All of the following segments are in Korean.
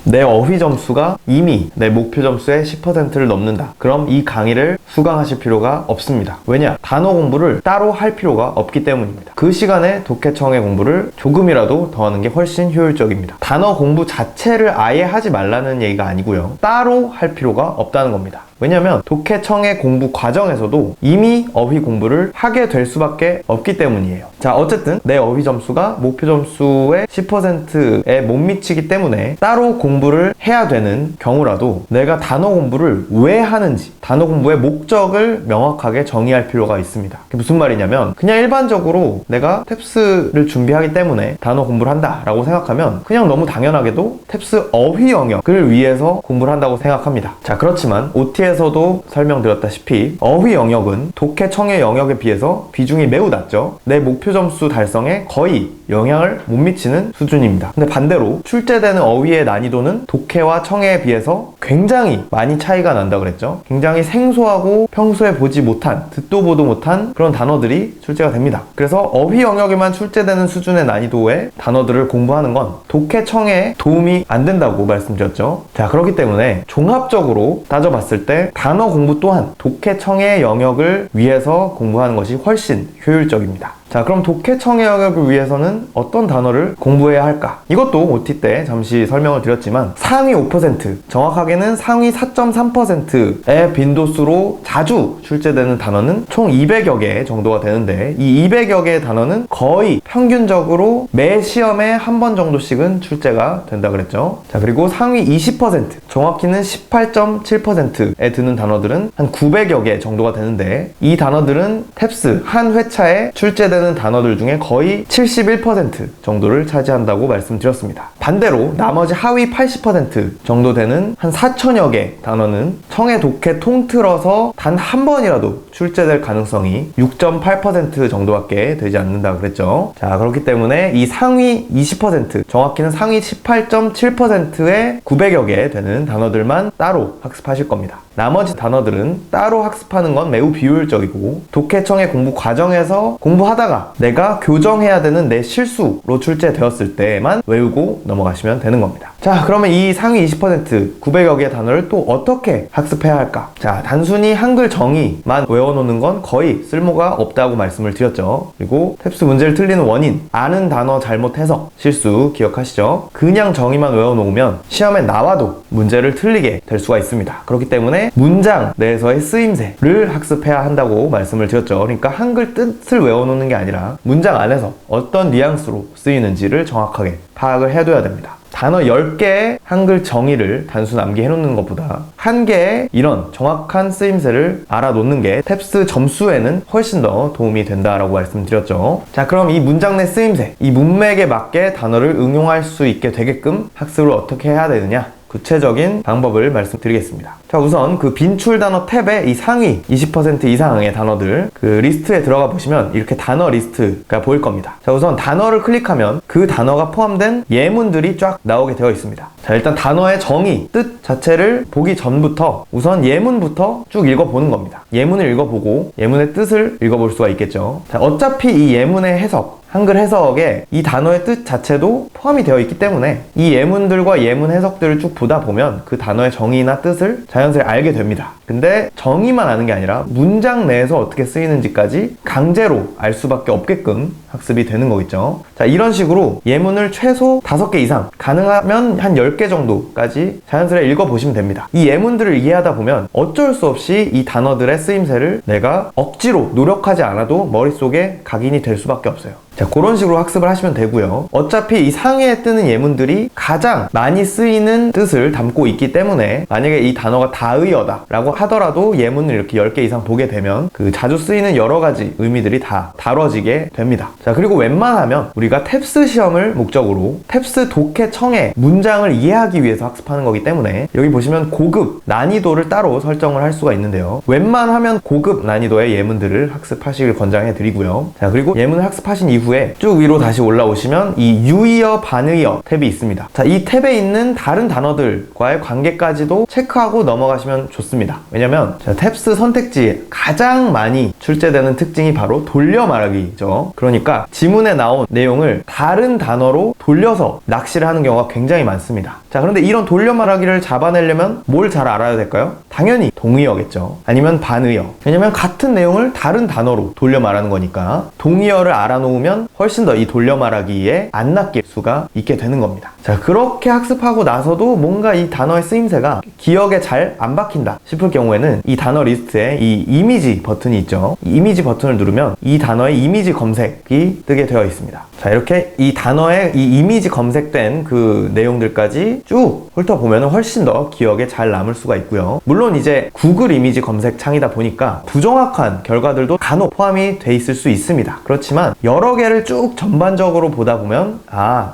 내 어휘 점수가 이미 내 목표 점수의 10%를 넘는다. 그럼 이 강의를 수강하실 필요가 없습니다. 왜냐? 단어 공부를 따로 할 필요가 없기 때문입니다. 그 시간에 독해청의 공부를 조금이라도 더 하는 게 훨씬 효율적입니다. 단어 공부 자체를 아예 하지 말라는 얘기가 아니고요. 따로 할 필요가 없다는 겁니다. 왜냐면 독해청의 공부 과정에서도 이미 어휘 공부를 하게 될 수밖에 없기 때문이에요. 자, 어쨌든 내 어휘 점수가 목표 점수의 10%에 못 미치기 때문에 따로 공부를 해야 되는 경우라도 내가 단어 공부를 왜 하는지, 단어 공부의 목적을 명확하게 정의할 필요가 있습니다. 그게 무슨 말이냐면 그냥 일반적으로 내가 탭스를 준비하기 때문에 단어 공부를 한다라고 생각하면 그냥 너무 당연하게도 탭스 어휘 영역을 위해서 공부를 한다고 생각합니다. 자, 그렇지만 OT에서도 설명드렸다시피 어휘 영역은 독해청의 영역에 비해서 비중이 매우 낮죠. 내 목표 점수 달성에 거의 영향을 못 미치는 수준입니다. 근데 반대로 출제되는 어휘의 난이도는 독해와 청해에 비해서 굉장히 많이 차이가 난다 그랬죠. 굉장히 생소하고 평소에 보지 못한, 듣도 보도 못한 그런 단어들이 출제가 됩니다. 그래서 어휘 영역에만 출제되는 수준의 난이도의 단어들을 공부하는 건 독해, 청해에 도움이 안 된다고 말씀드렸죠. 자, 그렇기 때문에 종합적으로 따져봤을 때 단어 공부 또한 독해, 청해 영역을 위해서 공부하는 것이 훨씬 효율적입니다. 자, 그럼 독해, 청해 영역을 위해서는 어떤 단어를 공부해야 할까? 이것도 OT 때 잠시 설명을 드렸지만 상위 5%, 정확하게는 상위 4.3%의 빈도수로 자주 출제되는 단어는 총 200여 개 정도가 되는데 이 200여 개의 단어는 거의 평균적으로 매 시험에 한 번 정도씩은 출제가 된다 그랬죠. 자, 그리고 상위 20%, 정확히는 18.7%에 드는 단어들은 한 900여 개 정도가 되는데 이 단어들은 탭스 한 회차에 출제되는 단어들 중에 거의 71% 정도를 차지한다고 말씀드렸습니다. 반대로 나머지 하위 80% 정도 되는 한 4천여 개 단어는 청해, 독해 통틀어서 단 한 번이라도 출제될 가능성이 6.8% 정도밖에 되지 않는다 그랬죠. 자, 그렇기 때문에 이 상위 20%, 정확히는 상위 18.7%의 900여 개 되는 단어들만 따로 학습하실 겁니다. 나머지 단어들은 따로 학습하는 건 매우 비효율적이고 독해청의 공부 과정에서 공부하다가 내가 교정해야 되는 내 실수로 출제되었을 때만 외우고 넘어가시면 되는 겁니다. 자, 그러면 이 상위 20%, 900여 개의 단어를 또 어떻게 학습해야 할까? 자, 단순히 한글 정의만 외워놓는 건 거의 쓸모가 없다고 말씀을 드렸죠. 그리고 탭스 문제를 틀리는 원인, 아는 단어 잘못 해석, 실수 기억하시죠? 그냥 정의만 외워놓으면 시험에 나와도 문제를 틀리게 될 수가 있습니다. 그렇기 때문에 문장 내에서의 쓰임새를 학습해야 한다고 말씀을 드렸죠. 그러니까 한글 뜻을 외워놓는 게 아니라 문장 안에서 어떤 뉘앙스로 쓰이는지를 정확하게 파악을 해둬야 됩니다. 단어 10개의 한글 정의를 단순 암기해놓는 것보다 한 개의 이런 정확한 쓰임새를 알아놓는 게 탭스 점수에는 훨씬 더 도움이 된다라고 말씀드렸죠. 자, 그럼 이 문장 내 쓰임새, 이 문맥에 맞게 단어를 응용할 수 있게 되게끔 학습을 어떻게 해야 되느냐? 구체적인 방법을 말씀드리겠습니다. 자, 우선 그 빈출 단어 탭에 이 상위 20% 이상의 단어들 그 리스트에 들어가 보시면 이렇게 단어 리스트가 보일 겁니다. 자, 우선 단어를 클릭하면 그 단어가 포함된 예문들이 쫙 나오게 되어 있습니다. 자, 일단 단어의 정의, 뜻 자체를 보기 전부터 우선 예문부터 쭉 읽어보는 겁니다. 예문을 읽어보고 예문의 뜻을 읽어볼 수가 있겠죠. 자, 어차피 이 예문의 해석, 한글 해석에 이 단어의 뜻 자체도 포함이 되어 있기 때문에 이 예문들과 예문 해석들을 쭉 보다 보면 그 단어의 정의나 뜻을 자연스레 알게 됩니다. 근데 정의만 아는 게 아니라 문장 내에서 어떻게 쓰이는지까지 강제로 알 수밖에 없게끔 학습이 되는 거겠죠. 자, 이런 식으로 예문을 최소 5개 이상, 가능하면 한 10개 정도까지 자연스레 읽어보시면 됩니다. 이 예문들을 이해하다 보면 어쩔 수 없이 이 단어들의 쓰임새를 내가 억지로 노력하지 않아도 머릿속에 각인이 될 수밖에 없어요. 자, 그런 식으로 학습을 하시면 되고요. 어차피 이 상위에 뜨는 예문들이 가장 많이 쓰이는 뜻을 담고 있기 때문에 만약에 이 단어가 다의어다 라고 하더라도 예문을 이렇게 10개 이상 보게 되면 그 자주 쓰이는 여러 가지 의미들이 다 다뤄지게 됩니다. 자, 그리고 웬만하면 우리가 탭스 시험을 목적으로 탭스 독해, 청해 문장을 이해하기 위해서 학습하는 거기 때문에 여기 보시면 고급 난이도를 따로 설정을 할 수가 있는데요. 웬만하면 고급 난이도의 예문들을 학습하시길 권장해 드리고요. 자, 그리고 예문을 학습하신 이후에 쭉 위로 다시 올라오시면 이 유의어, 반의어 탭이 있습니다. 자, 이 탭에 있는 다른 단어들과의 관계까지도 체크하고 넘어가시면 좋습니다. 왜냐면 탭스 선택지에 가장 많이 출제되는 특징이 바로 돌려 말하기죠. 그러니까 지문에 나온 내용을 다른 단어로 돌려서 낚시를 하는 경우가 굉장히 많습니다. 자, 그런데 이런 돌려 말하기를 잡아내려면 뭘 잘 알아야 될까요? 당연히 동의어겠죠. 아니면 반의어. 왜냐면 같은 내용을 다른 단어로 돌려 말하는 거니까 동의어를 알아놓으면 훨씬 더 이 돌려 말하기에 안 낚일 수가 있게 되는 겁니다. 자, 그렇게 학습하고 나서도 뭔가 이 단어의 쓰임새가 기억에 잘 안 박힌다 싶을 경우에는 이 단어 리스트에 이 이미지 버튼이 있죠. 이 이미지 버튼을 누르면 이 단어의 이미지 검색이 뜨게 되어 있습니다. 자, 이렇게 이 단어의 이 이미지 검색된 그 내용들까지 쭉 훑어보면 훨씬 더 기억에 잘 남을 수가 있고요. 물론 이제 구글 이미지 검색 창이다 보니까 부정확한 결과들도 간혹 포함이 돼 있을 수 있습니다. 그렇지만 여러 개를 쭉 전반적으로 보다 보면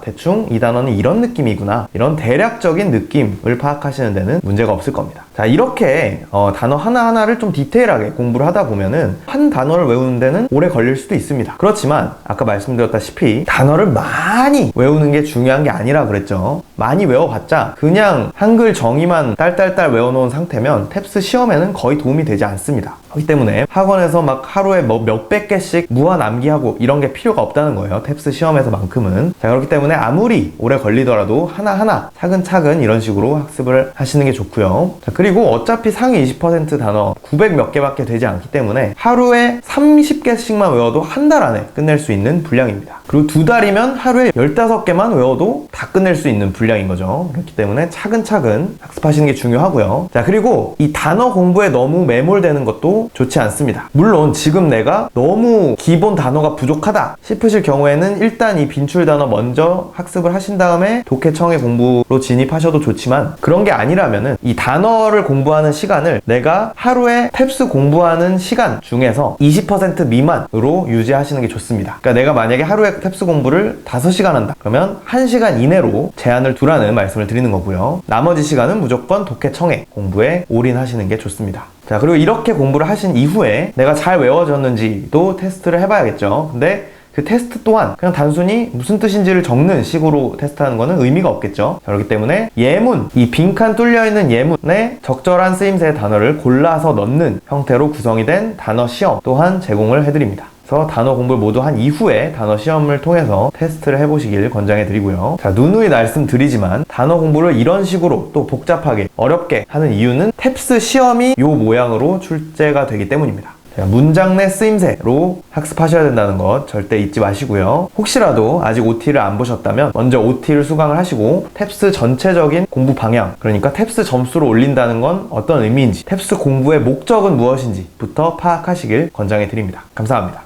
대충 이 단어는 이런 느낌이구나, 이런 대략적인 느낌을 파악하시는 데는 문제가 없을 겁니다. 자, 이렇게 단어 하나하나를 좀 디테일하게 공부를 하다 보면은 한 단어를 외우는 데는 오래 걸릴 수도 있습니다. 그렇지만 아까 말씀드렸다시피 단어를 많이 외우는 게 중요한 게 아니라 그랬죠. 많이 외워봤자 그냥 한글 정의만 딸딸딸 외워놓은 상태면 탭스 시험에는 거의 도움이 되지 않습니다. 그렇기 때문에 학원에서 막 하루에 몇백 개씩 무한 암기하고 이런 게 필요가 없다는 거예요. 탭스 시험에서만큼은. 자, 그렇기 때문에 아무리 오래 걸리더라도 하나하나 차근차근 이런 식으로 학습을 하시는 게 좋고요. 자, 그리고 어차피 상위 20% 단어 900 몇 개밖에 되지 않기 때문에 하루에 30개씩만 외워도 한 달 안에 끝낼 수 있는 분량입니다. 그리고 2달이면 하루에 15개만 외워도 다 끝낼 수 있는 분량인 거죠. 그렇기 때문에 차근차근 학습하시는 게 중요하고요. 자, 그리고 이 단어 공부에 너무 매몰되는 것도 좋지 않습니다. 물론 지금 내가 너무 기본 단어가 부족하다 싶으실 경우에는 일단 이 빈출 단어 먼저 학습을 하신 다음에 독해청의 공부로 진입하셔도 좋지만, 그런 게 아니라면은 이 단어를 공부하는 시간을 내가 하루에 탭스 공부하는 시간 중에서 20% 미만으로 유지하시는 게 좋습니다. 그러니까 내가 만약에 하루에 탭스 공부를 5시간 한다 그러면 1시간 이내로 제한을 두라는 말씀을 드리는 거고요. 나머지 시간은 무조건 독해청의 공부에 올인하시는 게 좋습니다. 자, 그리고 이렇게 공부를 하신 이후에 내가 잘 외워졌는지도 테스트를 해봐야겠죠. 근데 그 테스트 또한 그냥 단순히 무슨 뜻인지를 적는 식으로 테스트하는 거는 의미가 없겠죠. 자, 그렇기 때문에 예문, 이 빈칸 뚫려있는 예문에 적절한 쓰임새의 단어를 골라서 넣는 형태로 구성이 된 단어 시험 또한 제공을 해드립니다. 그래서 단어 공부를 모두 한 이후에 단어 시험을 통해서 테스트를 해보시길 권장해 드리고요. 자, 누누이 말씀드리지만 단어 공부를 이런 식으로 또 복잡하게 어렵게 하는 이유는 탭스 시험이 이 모양으로 출제가 되기 때문입니다. 문장 내 쓰임새로 학습하셔야 된다는 것 절대 잊지 마시고요. 혹시라도 아직 OT를 안 보셨다면 먼저 OT를 수강을 하시고 탭스 전체적인 공부 방향, 그러니까 탭스 점수를 올린다는 건 어떤 의미인지, 탭스 공부의 목적은 무엇인지부터 파악하시길 권장해 드립니다. 감사합니다.